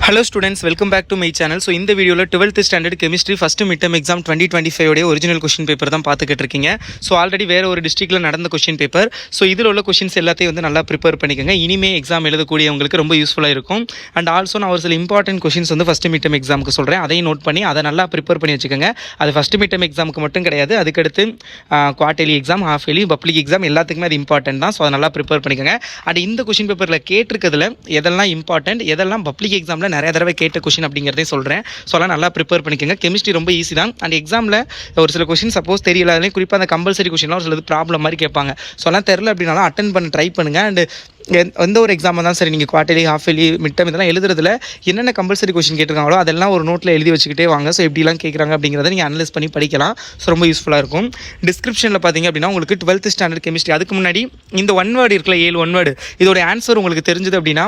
Hello students, welcome back to my channel. So இந்த வீடியோவில் 12th standard chemistry first mid term exam 2025 உடைய original question paper தான் பார்த்துக்கிட்டு இருக்கீங்க. ஸோ ஆல்ரெடி வேறு ஒரு டிஸ்ட்ரிக்ட்டில் நடந்த கொஸ்டின் பேப்பர். ஸோ இதில் உள்ள கொஸ்டின்ஸ் எல்லாத்தையும் வந்து நல்லா ப்ரிப்பேர் பண்ணிக்கோங்க. இனிமே எக்ஸாம் எழுதக்கூடியவங்களுக்கு ரொம்ப யூஸ்ஃபுல்லாக இருக்கும். அண்ட் ஆல்சோ நான் ஒரு சில இம்பார்ட்டன்ட் கொஸ்டின்ஸ் வந்து ஃபஸ்ட் மிட் டர்ம் எக்ஸாமுக்கு சொல்கிறேன். அதையும் நோட் பண்ணி அதை நல்லா ப்ரிப்பேர் பண்ணி வச்சுக்கோங்க. அது ஃபஸ்ட் மிட் டர்ம் எக்ஸாமுக்கு மட்டும் கிடையாது, அதுக்கடுத்து quarterly exam, half yearly, public exam எல்லாத்துக்குமே அது இம்பார்ட்டன்ட் தான். ஸோ அதை நல்லா ப்ரிப்பேர் பண்ணிக்கோங்க. அண்ட் இந்த கொஸ்டின் பேப்பரில் கேட்டிருக்கிறதுல எதெல்லாம் இம்பார்ட்டன்ட், எதெல்லாம் பப்ளிக் எக்ஸாமில் நிறைய தடவை கேட்ட கொஸ்டின் அப்படிங்கிறதே சொல்கிறேன். ஸோ அதெல்லாம் நல்லா ப்ரிப்பேர் பண்ணிக்கோங்க. கெமிஸ்ட்ரி ரொம்ப ஈஸி தான். அண்ட் எக்ஸாமில் ஒரு சில கொஸ்டின் சப்போஸ் தெரியல, அதுலேயும் குறிப்பாக அந்த கம்பல்சரி கொஸ்டின்லாம் ஒரு சிலது ப்ராப்ளம் மாதிரி கேட்பாங்க. ஸோ அதெல்லாம் தெரில அப்படின்னாலும் அட்டன் பண்ண ட்ரை பண்ணுங்கள். அண்ட் எந்த ஒரு எக்ஸாம் தான் சரி, நீங்கள் quarterly, half yearly, mid term இதெல்லாம் எழுதுறதுல என்னென்ன கம்பல்சரி கொஸ்டின் கேட்டிருக்காங்களோ அதெல்லாம் ஒரு நோட்டில் எழுதி வச்சுக்கிட்டே வாங்க. ஸோ எப்படிலாம் கேட்குறாங்க அப்படிங்கிறத நீங்கள் அனலைஸ் பண்ணி படிக்கலாம். ஸோ ரொம்ப யூஸ்ஃபுல்லாக இருக்கும். டிஸ்கிரிப்ஷனில் பார்த்தீங்க அப்படின்னா உங்களுக்கு 12th ஸ்டாண்டர்ட் கெமிஸ்ட்ரி, அதுக்கு முன்னாடி இந்த ஒன் வேர்டு இருக்குல்ல, 7 ஒன் வேர்டு, இதோட ஆன்சர் உங்களுக்கு தெரிஞ்சது அப்படின்னா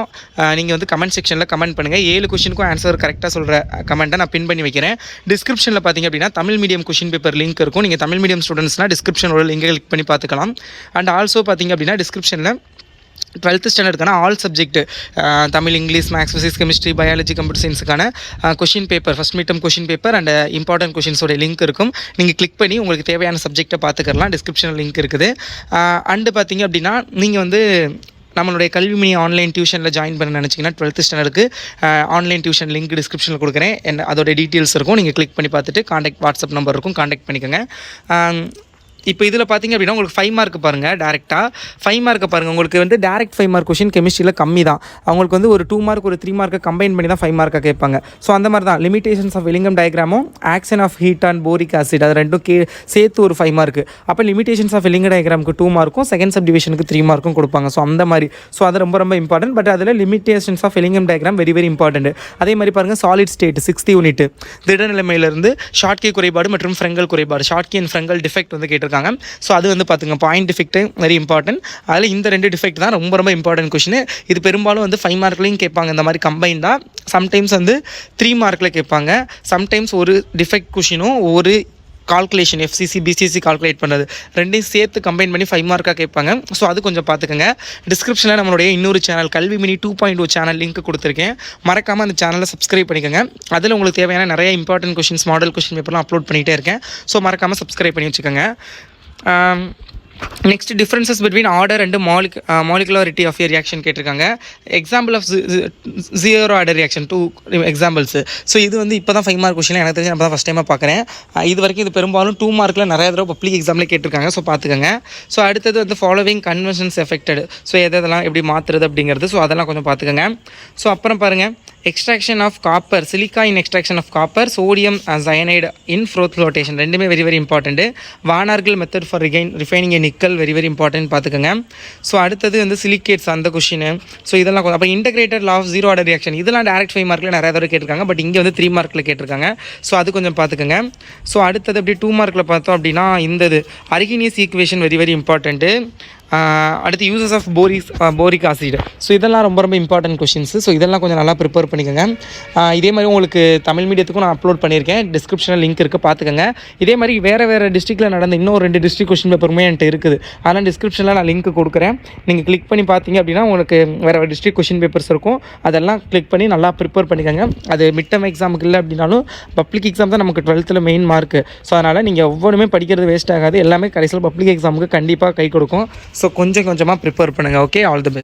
நீங்கள் வந்து கமெண்ட் செக்ஷனில் கமெண்ட் பண்ணுங்கள். 7 கொஸ்டினுக்கும் ஆன்சர் கரெக்டாக சொல்கிற கமெண்ட்டை நான் பின் பண்ணி வைக்கிறேன். டிஸ்கிரிப்ஷனில் பார்த்தீங்க அப்படின்னா Tamil medium question paper link இருக்கும். நீங்கள் தமிழ் மீடியம் ஸ்டூடெண்ட்ஸ்னால் டிஸ்கிரிப்ஷனோட லிங்கை கிளிக் பண்ணி பார்த்துக்கலாம். அண்ட் ஆல்சோ பார்த்தீங்க அப்படின்னா டிஸ்கிரிப்ஷனில் 12th ஸ்டாண்டர்டுக்கான all subject, Tamil, English, maths, physics, chemistry, biology, computer சயின்ஸுக்கான question paper, first mid term question paper and important கொஷின்ஸோட லிங்க் இருக்கும். நீங்கள் கிளிக் பண்ணி உங்களுக்கு தேவையான சப்ஜெக்டை பார்த்துக்கலாம். டிஸ்கிரிப்ஷனில் லிங்க் இருக்குது. அண்டு பார்த்தீங்க அப்படின்னா நீங்கள் வந்து நம்மளுடைய கல்விமணி ஆன்லைன் டியூஷனில் ஜாயின் பண்ண நினச்சிங்கன்னா 12th ஸ்டாண்டர்டுக்கு ஆன்லைன் டியூஷன் லிங்க் டிஸ்கிரிப்ஷனில் கொடுக்குறேன். அதோட டீட்டெயில்ஸ் இருக்கும். நீங்கள் கிளிக் பண்ணி பார்த்துட்டு வாட்ஸ்அப் நம்பர் இருக்கும், காண்டாக்ட் பண்ணிக்கோங்க. இப்போ இதில் பார்த்தீங்க அப்படின்னா உங்களுக்கு 5 மார்க் பாருங்கள். டேரெக்டாக 5 மார்க்கை பாருங்கள். உங்களுக்கு வந்து டேரெக்ட் 5 மார்க் கொஷின் கெமிஸ்ட்ரியில் கம்மி தான். அவங்களுக்கு வந்து ஒரு 2 மார்க் ஒரு 3 மார்க்கை கம்பைன் பண்ணி தான் 5 மார்க்காக கேட்பாங்க. ஸோ அந்த மாதிரி தான் லிமிடேஷன்ஸ் ஆஃப் வில்லிங்கம் டயக்ராமும் action of heat and boric acid, அது ரெண்டும் சேர்த்து ஒரு 5 மார்க்கு. அப்போ லிமிடேஷன்ஸ் ஆஃப் வில்லிங்கம் டயக்ராமுக்கு 2 மார்க்கும் செகண்ட் சப் டிவிஷனுக்கு 3 மார்க்கும் கொடுப்பாங்க. ஸோ அந்த மாதிரி. ஸோ அது ரொம்ப ரொம்ப இம்பார்ட்டன்ட். பட் அதில் limitations of Ellingham diagram very very important. அதே மாதிரி பாருங்கள் சாலிட் ஸ்டேட் 6th யூனிட், திடநிலைமையிலிருந்து ஷார்ட் கே குறைபாடு மற்றும் ஃப்ரெங்கல் குறைபாடு, Schottky and Frenkel defect வந்து கேட்டிருக்காங்க. ஸோ அது வந்து பார்த்துங்க, பாயிண்ட் டிஃபெக்ட் வெரி இம்பார்ட்டன்ட். அதில் இந்த 2 டிஃபெக்ட் தான் ரொம்ப ரொம்ப இம்பார்ட்டன்ட் கொஷின். இது பெரும்பாலும் வந்து 5 மார்க்லையும் கேட்பாங்க. இந்த மாதிரி கம்பைண்டாக சம்டைம்ஸ் வந்து 3 மார்க்கில் கேட்பாங்க. சம்டைம்ஸ் ஒரு டிஃபெக்ட் கொஷினும் ஒரு கால்குலேஷன் எஃப்சிசி பிசிசி கால்குலேட் பண்ணுறது ரெண்டையும் சேர்த்து கம்பைன் பண்ணி 5 மார்க்காக கேட்பாங்க. ஸோ அது கொஞ்சம் பார்த்துக்கோங்க. டிஸ்கிரிப்ஷனில் நம்மளுடைய இன்னொரு சேனல் கல்விமணி 2.0 சேனல் லிங்க் கொடுத்துருக்கேன். மறக்காமல் அந்த சேனலை சப்ஸ்கிரைப் பண்ணிக்கோங்க. அதில் உங்களுக்கு தேவையான நிறைய இம்பார்ட்டன்ட் கொஷின்ஸ், மாடல் கொஷின் பேப்பர்லாம் அப்லோட் பண்ணிகிட்டே இருக்கேன். ஸோ மறக்காமல் சப்ஸ்கிரைப் பண்ணி வச்சுக்கோங்க. Next differences between order and molecularity of a reaction கேட்டிருக்காங்க. Example of zero order reaction 2 examples. So இது வந்து இப்போ தான் 5 மார்க் கொஸ்டின், எனக்கு தெரிஞ்சு நான் தான் ஃபஸ்ட் டைமாக பார்க்குறேன். இது வரைக்கும் இது பெரும்பாலும் 2 மார்க்கில் நிறைய தடவை பப்ளிக் எக்ஸாமில் கேட்டிருக்காங்க. ஸோ பார்த்துக்கோங்க. ஸோ அடுத்தது வந்து ஃபாலோவிங் கன்வென்ஷன்ஸ் எஃபெக்டட், ஸோ எதெல்லாம் எப்படி மாற்றுறது அப்படிங்கிறது. ஸோ அதெல்லாம் கொஞ்சம் பார்த்துக்கோங்க. ஸோ அப்புறம் பாருங்கள், extraction of copper, silica in extraction of copper, sodium cyanide in flotation, ரெண்டுமே very very important. Van Arkel method for refining a nickel very very important பார்த்துக்கோங்க. ஸோ அடுத்தது வந்து சிலிகேட்ஸ் அந்த கொஷின். ஸோ இதெல்லாம் அப்போ integrated law of zero order reaction, இதெல்லாம் direct 5 மார்க்கில் நிறைய தடவை கேட்டிருக்காங்க. பட் இங்கே வந்து 3 மார்க்கில் கேட்டிருக்காங்க. ஸோ அது கொஞ்சம் பார்த்துக்கோங்க. ஸோ அடுத்தது அப்படி 2 மார்க்கில் பார்த்தோம் அப்படின்னா இந்த Arrhenius equation very very important. அடுத்து uses of boric acid. So இதெல்லாம் ரொம்ப ரொம்ப இம்பார்ட்டன்ட் கொஷின்ஸு. ஸோ இதெல்லாம் கொஞ்சம் நல்லா ப்ரிப்பேர் பண்ணிக்கோங்க. இதே மாதிரி உங்களுக்கு தமிழ் மீடியத்துக்கும் நான் அப்லோட் பண்ணியிருக்கேன். டிஸ்கிரிப்ஷனில் லிங்க் இருக்குது, பார்த்துக்கோங்க. இதே மாதிரி வேறு டிஸ்ட்ரிக்ட்டில் நடந்த இன்னும் 2 டிஸ்ட்ரிக்ட் கொஷின் பேப்பருமே என்கிட்ட இருக்குது. அதனால் டிஸ்கிரிப்ஷனில் நான் லிங்க் கொடுக்குறேன். நீங்கள் கிளிக் பண்ணி பார்த்தீங்க அப்படின்னா உங்களுக்கு வேறு டிஸ்ட்ரிக்ட் கொஷின் பேப்பர்ஸ் இருக்கும். அதெல்லாம் கிளிக் பண்ணி நல்லா ப்ரிப்பேர் பண்ணிக்கோங்க. அது மிட் டர்ம் எக்ஸாமுக்கு இல்லை அப்படின்னாலும் பப்ளிக் எக்ஸாம் தான் நமக்கு 12th மெயின் மார்க்கு. ஸோ அதனால் நீங்கள் ஒவ்வொன்றுமே படிக்கிறது வேஸ்ட் ஆகாது. எல்லாமே கடைசியில் பப்ளிக் எக்ஸாமுக்கு கண்டிப்பாக கை கொடுக்கும். ஸோ கொஞ்சம் கொஞ்சமாக ப்ரிப்பேர் பண்ணுங்கள். Okay, all the best.